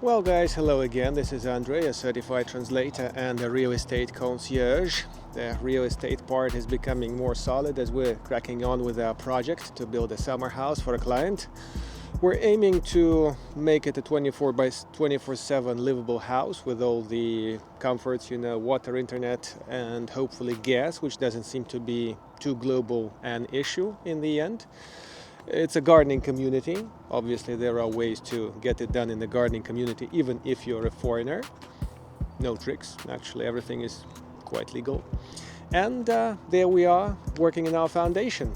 Well guys, hello again. This is Andrei, a certified translator and a real estate concierge. The real estate part is becoming more solid as we're cracking on with our project to build a summer house for a client. We're aiming to make it a 24 by 24/7 livable house with all the comforts, water, internet, and hopefully gas, which doesn't seem to be too global an issue in the end. It's a gardening community. Obviously, there are ways to get it done in the gardening community, even if you're a foreigner. No tricks. Actually, everything is quite legal. And there we are, working in our foundation.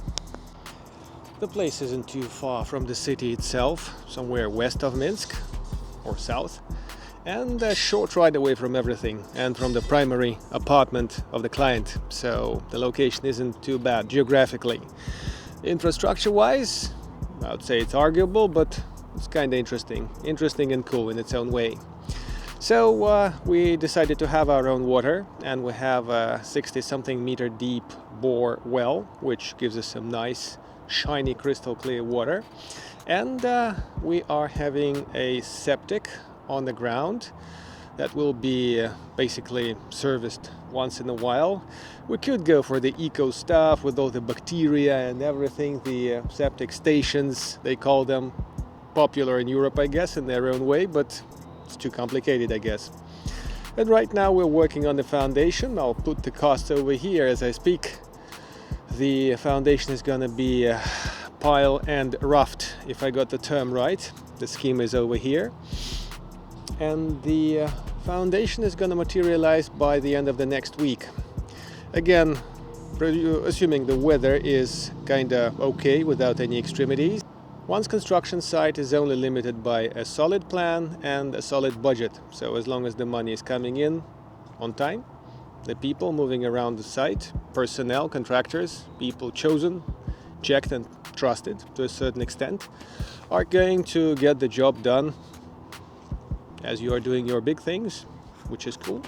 The place isn't too far from the city itself, somewhere west of Minsk, or south, and a short ride away from everything and from the primary apartment of the client. So the location isn't too bad geographically. Infrastructure-wise, I would say it's arguable, but it's kind of interesting and cool in its own way. So we decided to have our own water, and we have a 60-something meter deep bore well, which gives us some nice, shiny, crystal clear water. And we are having a septic on the ground that will be basically serviced once in a while. We could go for the eco stuff with all the bacteria and everything, the septic stations, they call them, popular in Europe, I guess, in their own way, but it's too complicated, I guess. And right now we're working on the foundation. I'll put the costs over here as I speak. The foundation is gonna be pile and raft, if I got the term right. The scheme is over here. And the foundation is going to materialize by the end of the next week. Again, assuming the weather is kind of okay without any extremities. One's construction site is only limited by a solid plan and a solid budget. So as long as the money is coming in on time, the people moving around the site, personnel, contractors, people chosen, checked and trusted to a certain extent, are going to get the job done as you are doing your big things, which is cool.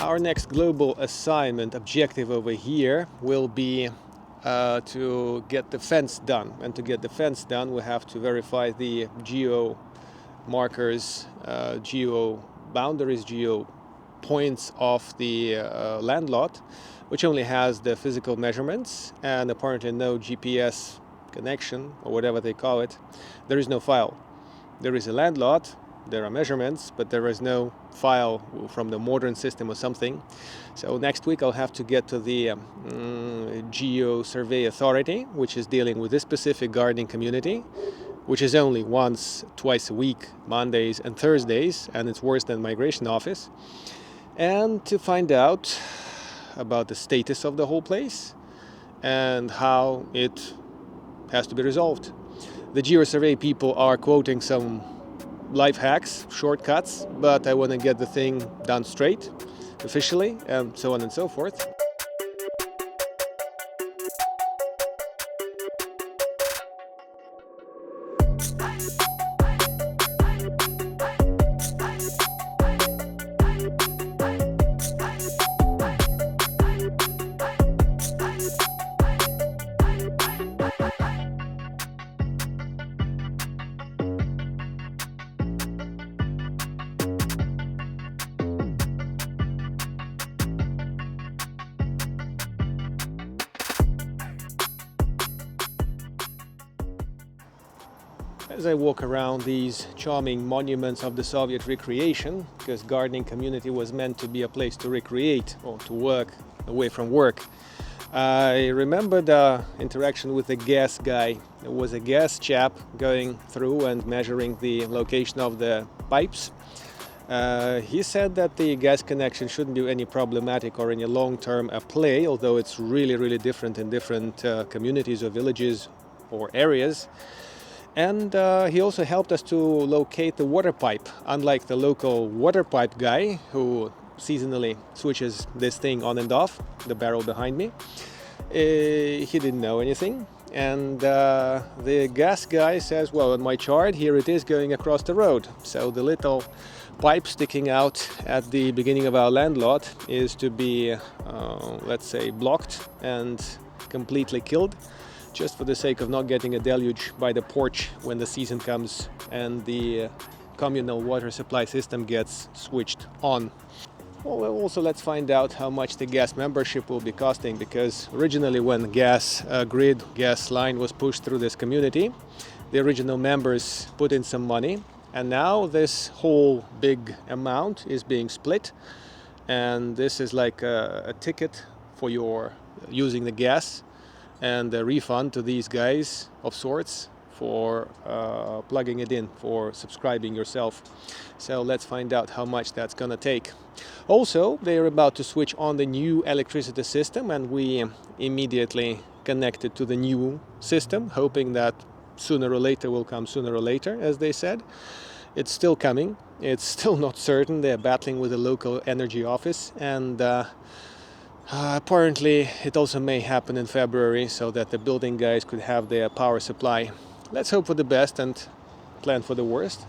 Our next global assignment objective over here will be to get the fence done. And to get the fence done, we have to verify the geo markers, geo boundaries, geo points of the land lot, which only has the physical measurements and apparently no GPS connection, or whatever they call it. There is no file. There is a land lot, there are measurements, but there is no file from the modern system or something. So next week I'll have to get to the Geo Survey Authority, which is dealing with this specific gardening community, which is only twice a week, Mondays and Thursdays, and it's worse than Migration Office. And to find out about the status of the whole place and how it has to be resolved. The Geo Survey people are quoting some life hacks, shortcuts, but I want to get the thing done straight, officially, and so on and so forth. As I walk around these charming monuments of the Soviet recreation, because gardening community was meant to be a place to recreate or to work away from work, I remember the interaction with the gas guy. There was a gas chap going through and measuring the location of the pipes. He said that the gas connection shouldn't be any problematic or any long-term play, although it's really different in different communities or villages or areas. And he also helped us to locate the water pipe. Unlike the local water pipe guy who seasonally switches this thing on and off, the barrel behind me, he didn't know anything. and the gas guy says, well, on my chart here it is going across the road. So the little pipe sticking out at the beginning of our land lot is to be, let's say, blocked and completely killed, just for the sake of not getting a deluge by the porch when the season comes and the communal water supply system gets switched on. Well, also let's find out how much the gas membership will be costing, because originally when gas line was pushed through this community, the original members put in some money, and now this whole big amount is being split, and this is like a ticket for your using the gas and a refund to these guys of sorts for plugging it in, for subscribing yourself. So let's find out how much that's gonna take. Also, they are about to switch on the new electricity system, and we immediately connected to the new system, hoping that sooner or later will come sooner or later, as they said. It's still coming. It's still not certain. They're battling with the local energy office, and apparently it also may happen in February, so that the building guys could have their power supply. Let's hope for the best and plan for the worst,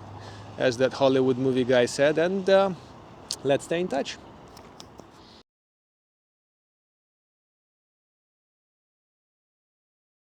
as that Hollywood movie guy said, and let's stay in touch.